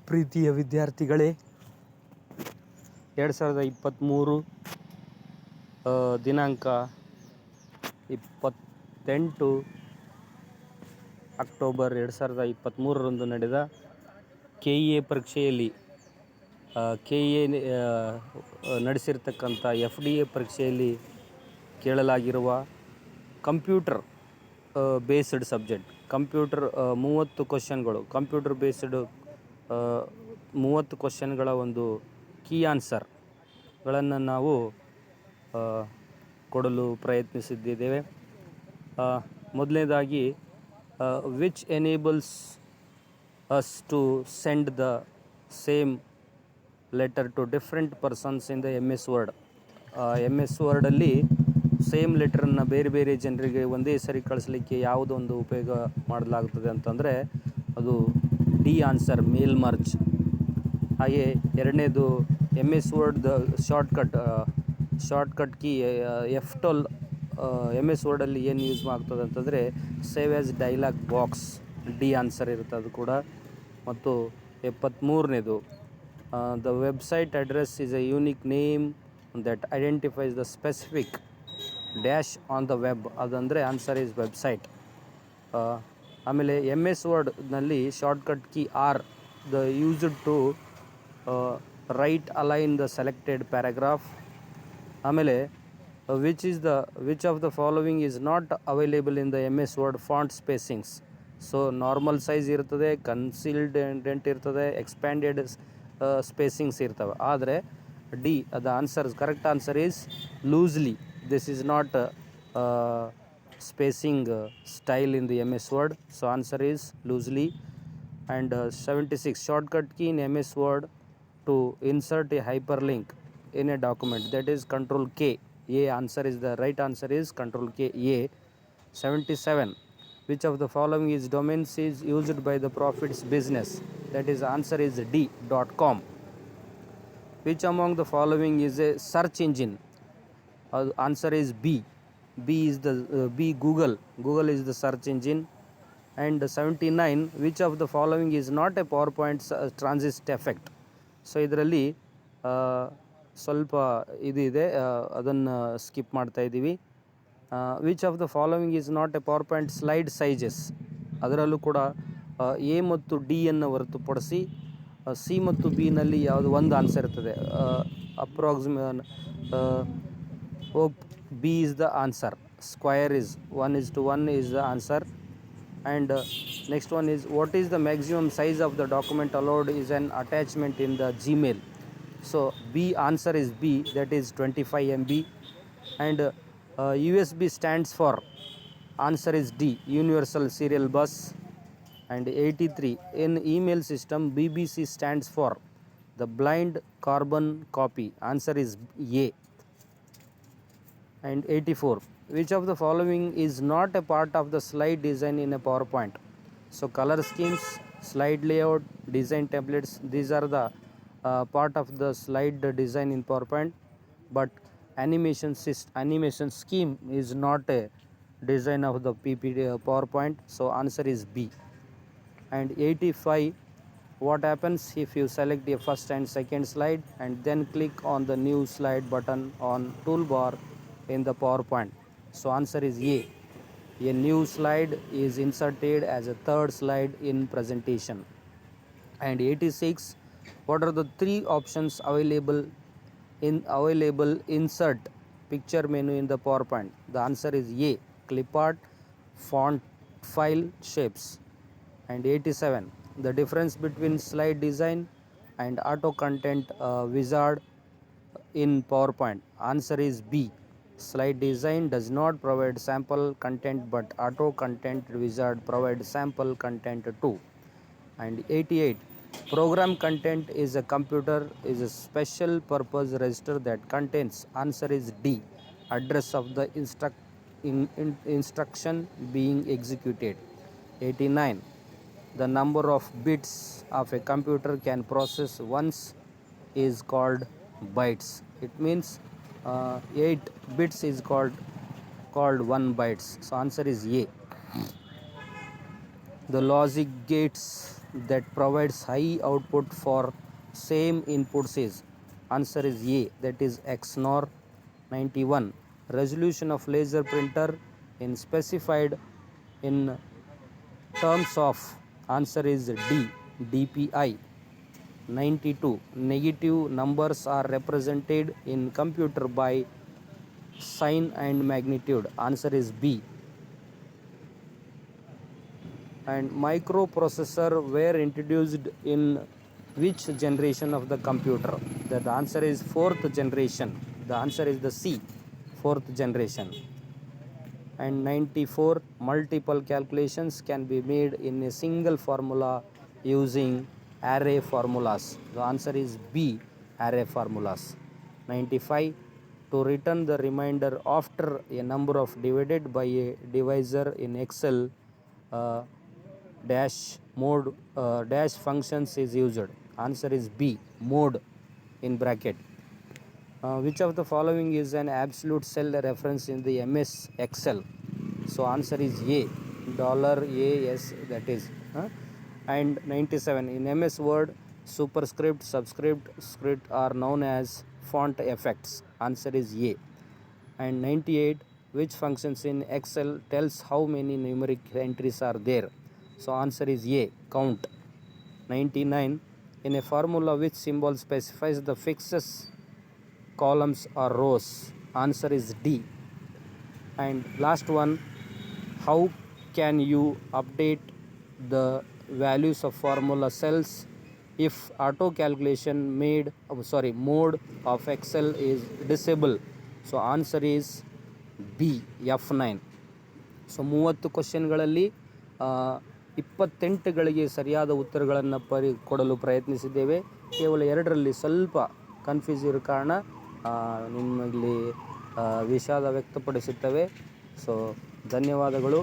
ಪ್ರೀತಿಯ ವಿದ್ಯಾರ್ಥಿಗಳೇ, 2023 ದಿನಾಂಕ 28 ಅಕ್ಟೋಬರ್ 2023 ನಡೆದ KEA ಪರೀಕ್ಷೆಯಲ್ಲಿ KEA ನಡೆಸಿರ್ತಕ್ಕಂಥ FDA ಪರೀಕ್ಷೆಯಲ್ಲಿ ಕೇಳಲಾಗಿರುವ ಕಂಪ್ಯೂಟರ್ ಬೇಸ್ಡ್ ಸಬ್ಜೆಕ್ಟ್, ಕಂಪ್ಯೂಟರ್ 30 ಕ್ವಶನ್ಗಳು, ಕಂಪ್ಯೂಟರ್ ಬೇಸ್ಡ್ 30 ಕ್ವಶನ್ಗಳ ಒಂದು ಕೀ ಆನ್ಸರ್ಗಳನ್ನು ನಾವು ಕೊಡಲು ಪ್ರಯತ್ನಿಸಿದ್ದೇವೆ. ಮೊದಲನೇದಾಗಿ, which enables us to send the same letter to different persons in the MS Word. MS ವರ್ಡಲ್ಲಿ ಸೇಮ್ ಲೆಟರನ್ನು ಬೇರೆ ಬೇರೆ ಜನರಿಗೆ ಒಂದೇ ಸರಿ ಕಳಿಸ್ಲಿಕ್ಕೆ ಯಾವುದೊಂದು ಉಪಯೋಗ ಮಾಡಲಾಗುತ್ತದೆ ಅಂತಂದರೆ ಅದು ಡಿ ಆನ್ಸರ್, ಮೇಲ್ ಮರ್ಜ್. ಹಾಗೆ ಎರಡನೇದು MS ವರ್ಡ್ದ ಶಾರ್ಟ್ಕಟ್ ಕೀ F12 MS ವರ್ಡಲ್ಲಿ ಏನು ಯೂಸ್ ಆಗ್ತದೆ ಅಂತಂದರೆ save as dialog box, the answer ಇರುತ್ತೆ ಅದು ಕೂಡ. ಮತ್ತು 73ನೇದು, the website address is a unique name that identifies the specific dash on the web, ಅದಂದರೆ ಆನ್ಸರ್ ಈಸ್ ವೆಬ್ಸೈಟ್. ಆಮೇಲೆ MS ವರ್ಡ್ನಲ್ಲಿ shortcut key are the used to right align the selected paragraph. ಆಮೇಲೆ which of the following is not available in the MS word font ಸ್ಪೇಸಿಂಗ್ಸ್. So normal size ಇರ್ತದೆ, concealed indent ಇರ್ತದೆ, expanded ಸ್ಪೇಸಿಂಗ್ಸ್ ಇರ್ತವೆ. ಆದರೆ D ಅದು answer, correct answer is loosely. This is not spacing style in the MS Word, so answer is loosely. And 76, shortcut key in MS Word to insert a hyperlink in a document, that is Control K. A answer is the right answer is Control K, A. 77, which of the following is domains is used by the profits business, that is answer is D, .com. Which among the following is a search engine? Answer is B. is the Google. Google is the search engine. And 79, which of the following is not a PowerPoint transist effect? So ಇದರಲ್ಲಿ ಸ್ವಲ್ಪ ಇದು ಇದೆ, ಅದನ್ನು skip ಮಾಡ್ತಾ ಇದ್ದೀವಿ. Which of the following is not A power slide sizes? ಅದರಲ್ಲೂ ಕೂಡ A ಮತ್ತು ಡಿ ಅನ್ನು ಹೊರತುಪಡಿಸಿ ಸಿ ಮತ್ತು ಬಿನಲ್ಲಿ ಯಾವುದು ಒಂದು ಆನ್ಸರ್ ಇರ್ತದೆ. B is the answer. Square is 1:1 is the answer. And next one is, what is the maximum size of the document allowed is an attachment in the Gmail? So B answer is B, that is 25 MB. And USB stands for, answer is D, Universal Serial Bus. And 83, in email system BBC stands for the blind carbon copy, answer is A. And 84, which of the following is not a part of the slide design in a PowerPoint? So color schemes, slide layout, design templates, these are the part of the slide design in PowerPoint, but animation scheme is not a design of the PPT PowerPoint, so answer is B. And 85, what happens if you select a first and second slide and then click on the new slide button on toolbar in the PowerPoint? So answer is A. A new slide is inserted as a third slide in presentation. And 86, what are the three options available insert picture menu in the PowerPoint? The answer is A, clipart, font, file, shapes. And 87, the difference between slide design and auto content wizard in PowerPoint? Answer is B. Slide design does not provide sample content, but auto content wizard provides sample content too. And 88, program content is a computer is a special purpose register that contains, answer is D, address of the instruction being executed. 89, the number of bits of a computer can process once is called bytes. It means 8 bits is called 1 bytes. So answer is A. The logic gates that provides high output for same inputs is? Answer is A, that is XNOR. 91. Resolution of laser printer in specified in terms of? Answer is D, DPI. 92. Negative numbers are represented in computer by sign and magnitude. Answer is B. And microprocessor were introduced in which generation of the computer? The answer is fourth generation. The answer is the C, fourth generation. And 94. Multiple calculations can be made in a single formula using array formulas. The answer is B, array formulas. 95. To return the remainder after a number of divided by a divisor in Excel, dash functions is used. Answer is B, mode in bracket. Which of the following is an absolute cell reference in the MS Excel? So answer is A, $AS, that is. And 97. In MS Word, superscript, subscript, script are known as font effects. Answer is A. And 98. Which functions in Excel tells how many numeric entries are there? So answer is A, count. 99. In a formula, which symbol specifies the fixes columns or rows? Answer is D. And last one, how can you update the values of formula cells if auto calculation mode of Excel is disabled? So answer is B, F9. So 30 ಕ್ವಶನ್ಗಳಲ್ಲಿ 28ಗಳಿಗೆ ಸರಿಯಾದ ಉತ್ತರಗಳನ್ನು ಕೊಡಲು ಪ್ರಯತ್ನಿಸಿದ್ದೇವೆ. ಕೇವಲ 2ರಲ್ಲಿ ಸ್ವಲ್ಪ confuse ಇರೋ ಕಾರಣ ನಿಮ್ಮಲ್ಲಿ ವಿಷಾದ ವ್ಯಕ್ತಪಡಿಸುತ್ತವೆ. ಸೊ ಧನ್ಯವಾದಗಳು.